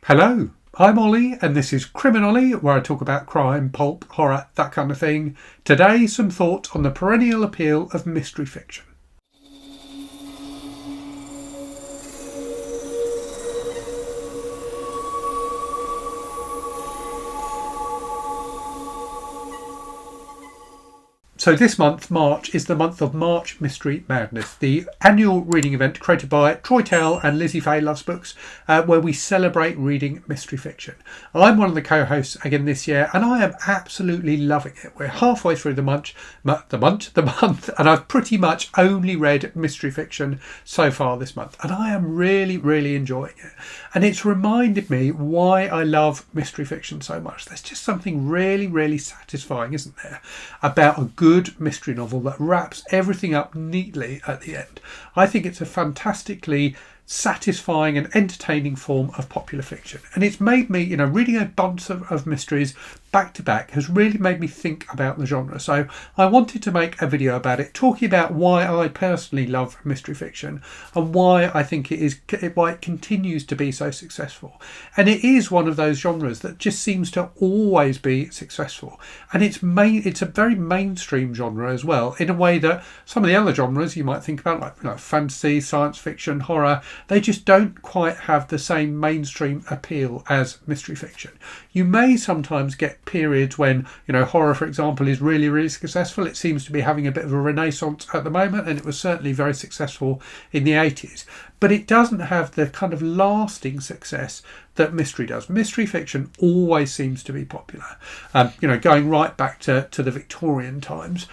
Hello, I'm Ollie and this is CriminOlly, where I talk about crime, pulp, horror, that kind of thing. Today, some thoughts on the perennial appeal of mystery fiction. So this month, March, is the month of March Mystery Madness, the annual reading event created by Troy Tell and Lizzie Fay Loves Books, where we celebrate reading mystery fiction. I'm one of the co-hosts again this year, and I am absolutely loving it. We're halfway through the month, and I've pretty much only read mystery fiction so far this month, and I am really enjoying it. And it's reminded me why I love mystery fiction so much. There's just something really satisfying, isn't there, about a good mystery novel that wraps everything up neatly at the end. I think it's a fantastically satisfying and entertaining form of popular fiction, and it's made me, reading a bunch of mysteries back to back has really made me think about the genre. So I wanted to make a video about it, talking about why I personally love mystery fiction and why I think why it continues to be so successful. And it is one of those genres that just seems to always be successful, and it's a very mainstream genre as well, in a way that some of the other genres you might think about, like fantasy, science fiction, horror, they just don't quite have the same mainstream appeal as mystery fiction. You may sometimes get periods when, horror, for example, is really successful. It seems to be having a bit of a renaissance at the moment, and it was certainly very successful in the 80s. But it doesn't have the kind of lasting success that mystery does. Mystery fiction always seems to be popular. Going right back to the Victorian times,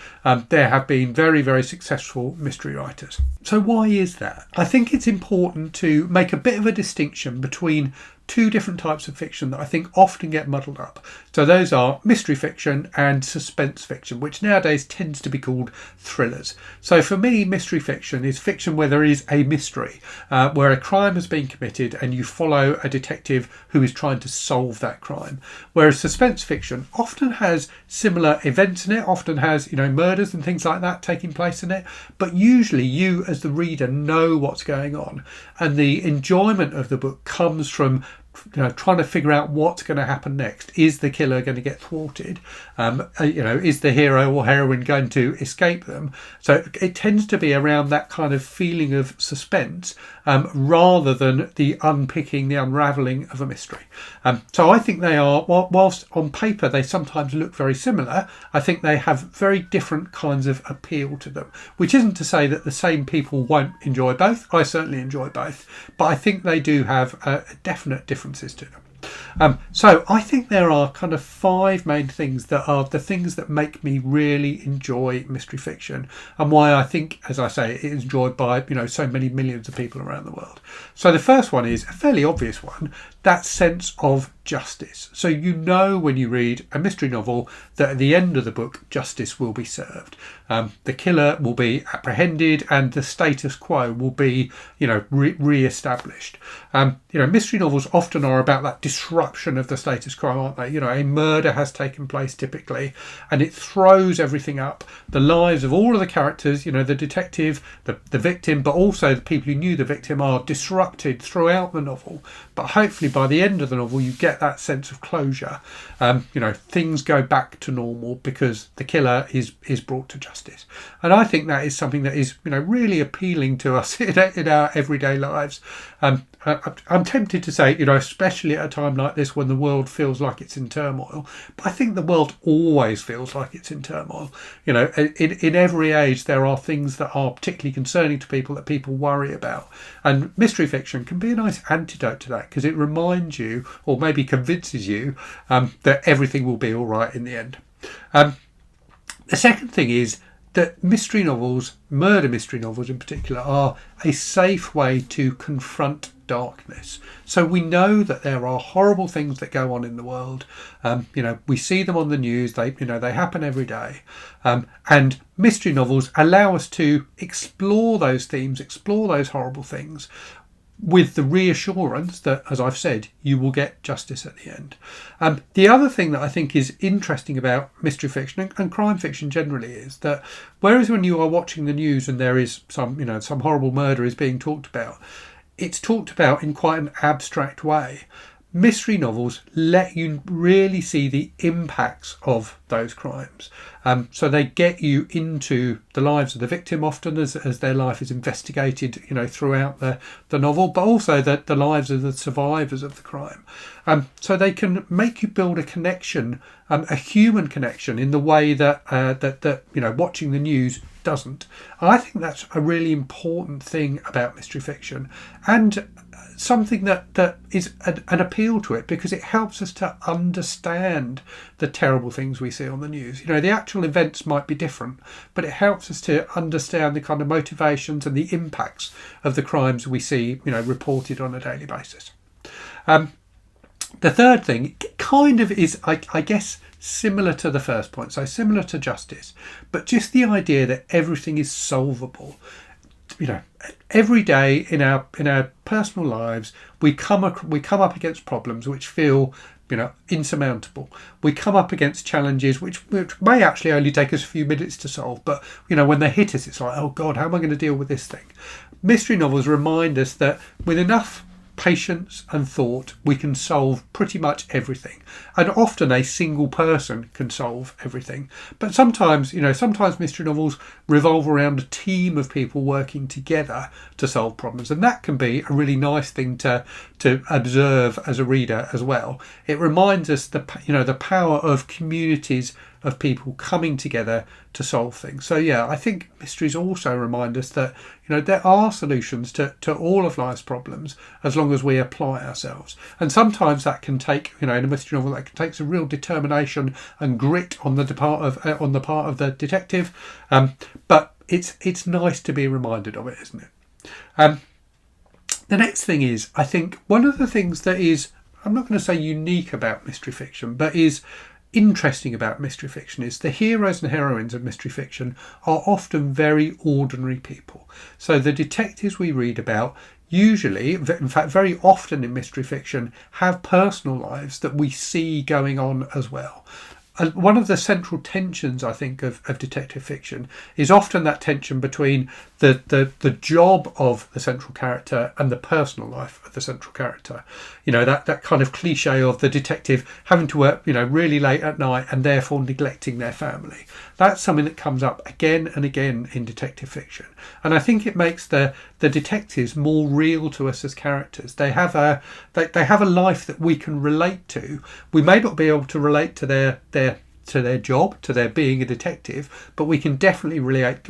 there have been very successful mystery writers. So why is that? I think it's important to make a bit of a distinction between two different types of fiction that I think often get muddled up. So those are mystery fiction and suspense fiction, which nowadays tends to be called thrillers. So for me, mystery fiction is fiction where there is a mystery, where a crime has been committed and you follow a detective who is trying to solve that crime. Whereas suspense fiction often has similar events in it, often has, murders and things like that taking place in it, but usually you as the reader know what's going on, and the enjoyment of the book comes from trying to figure out what's going to happen next. Is the killer going to get thwarted? Is the hero or heroine going to escape them? So it tends to be around that kind of feeling of suspense, rather than the unpicking, the unravelling of a mystery. So I think they are, whilst on paper they sometimes look very similar, I think they have very different kinds of appeal to them, which isn't to say that the same people won't enjoy both. I certainly enjoy both, but I think they do have definite differences to them. So I think there are kind of five main things that are the things that make me really enjoy mystery fiction, and why I think, as I say, it is enjoyed by so many millions of people around the world. So the first one is a fairly obvious one, that sense of justice. So when you read a mystery novel that at the end of the book justice will be served. The killer will be apprehended and the status quo will be re-established. Mystery novels often are about that disruption of the status quo, aren't they? A murder has taken place typically, and it throws everything up. The lives of all of the characters, the detective, the victim, but also the people who knew the victim, are disrupted throughout the novel. But hopefully by the end of the novel you get that sense of closure. Things go back to normal because the killer is brought to justice. And I think that is something that is really appealing to us in our everyday lives. I'm tempted to say, especially at a time like this when the world feels like it's in turmoil, but I think the world always feels like it's in turmoil. In every age there are things that are particularly concerning to people that people worry about, and mystery fiction can be a nice antidote to that, because it reminds you, or maybe convinces you, that everything will be all right in the end. The second thing is that mystery novels, murder mystery novels in particular, are a safe way to confront darkness. So we know that there are horrible things that go on in the world. We see them on the news. They happen every day. And mystery novels allow us to explore those themes, explore those horrible things, with the reassurance that, as I've said, you will get justice at the end. The other thing that I think is interesting about mystery fiction and crime fiction generally is that whereas when you are watching the news and there is some horrible murder is being talked about, it's talked about in quite an abstract way. mystery novels let you really see the impacts of those crimes. So they get you into the lives of the victim often as their life is investigated, throughout the novel, but also the lives of the survivors of the crime. So they can make you build a connection, a human connection, in the way that watching the news doesn't. I think that's a really important thing about mystery fiction, and something that is an appeal to it, because it helps us to understand the terrible things we see on the news. The actual events might be different, but it helps us to understand the kind of motivations and the impacts of the crimes we see, reported on a daily basis. The third thing kind of is, I guess, similar to the first point, so similar to justice, but just the idea that everything is solvable. Every day in our personal lives, we come up against problems which feel insurmountable. We come up against challenges which may actually only take us a few minutes to solve, but when they hit us, it's like, oh God, how am I going to deal with this thing? Mystery novels remind us that with enough patience and thought, we can solve pretty much everything, and often a single person can solve everything. But sometimes mystery novels revolve around a team of people working together to solve problems, and that can be a really nice thing to observe as a reader as well. It reminds us the power of communities of people coming together to solve things. So yeah, I think mysteries also remind us that there are solutions to all of life's problems as long as we apply ourselves. And sometimes that can take, in a mystery novel, that can take some real determination and grit on the part of the detective. But it's nice to be reminded of it, isn't it? The next thing is, I think one of the things that is, I'm not going to say unique about mystery fiction, but is interesting about mystery fiction, is the heroes and heroines of mystery fiction are often very ordinary people. So the detectives we read about usually, in fact very often in mystery fiction, have personal lives that we see going on as well. And one of the central tensions, I think, of detective fiction is often that tension between the job of the central character and the personal life of the central character. That kind of cliche of the detective having to work, really late at night and therefore neglecting their family. That's something that comes up again and again in detective fiction. And I think it makes the detectives more real to us as characters. They have a life that we can relate to. We may not be able to relate to their job, to their being a detective, but we can definitely relate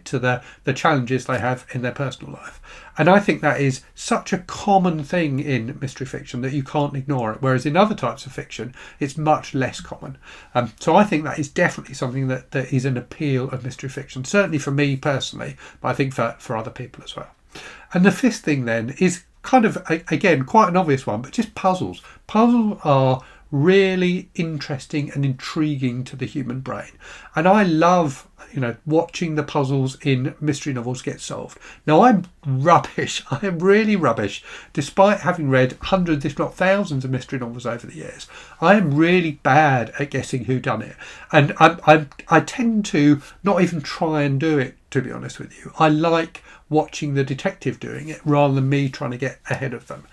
to the challenges they have in their personal life. And I think that is such a common thing in mystery fiction that you can't ignore it, whereas in other types of fiction it's much less common. So I think that is definitely something that is an appeal of mystery fiction, certainly for me personally, but I think for other people as well. And the fifth thing then is kind of, again, quite an obvious one, but just puzzles. Puzzles are really interesting and intriguing to the human brain, and I love watching the puzzles in mystery novels get solved. Now I'm rubbish, I am really rubbish, despite having read hundreds if not thousands of mystery novels over the years. I am really bad at guessing who done it, and I tend to not even try and do it, to be honest with you. I like watching the detective doing it rather than me trying to get ahead of them.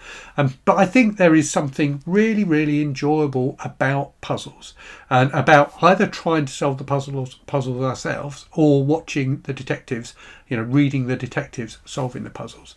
But I think there is something really, really enjoyable about puzzles, and about either trying to solve the puzzles ourselves or watching the detectives, reading the detectives solving the puzzles.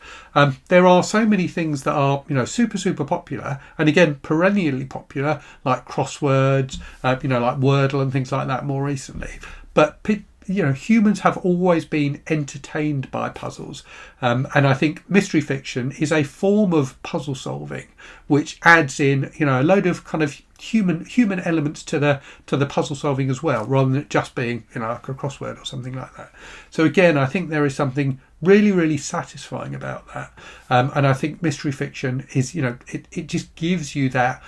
There are so many things that are, super, super popular, and again, perennially popular, like crosswords, like Wordle and things like that more recently. But humans have always been entertained by puzzles, and I think mystery fiction is a form of puzzle solving which adds in a load of kind of human elements to the puzzle solving as well, rather than it just being like a crossword or something like that. So again, I think there is something really, really satisfying about that, and I think mystery fiction is it just gives you that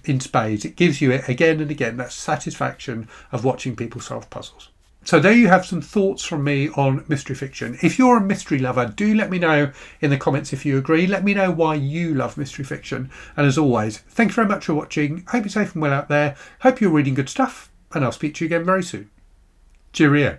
in spades. It gives you it again and again, that satisfaction of watching people solve puzzles. So there you have some thoughts from me on mystery fiction. If you're a mystery lover, do let me know in the comments if you agree. Let me know why you love mystery fiction. And as always, thank you very much for watching. Hope you're safe and well out there. Hope you're reading good stuff. And I'll speak to you again very soon. Cheerio.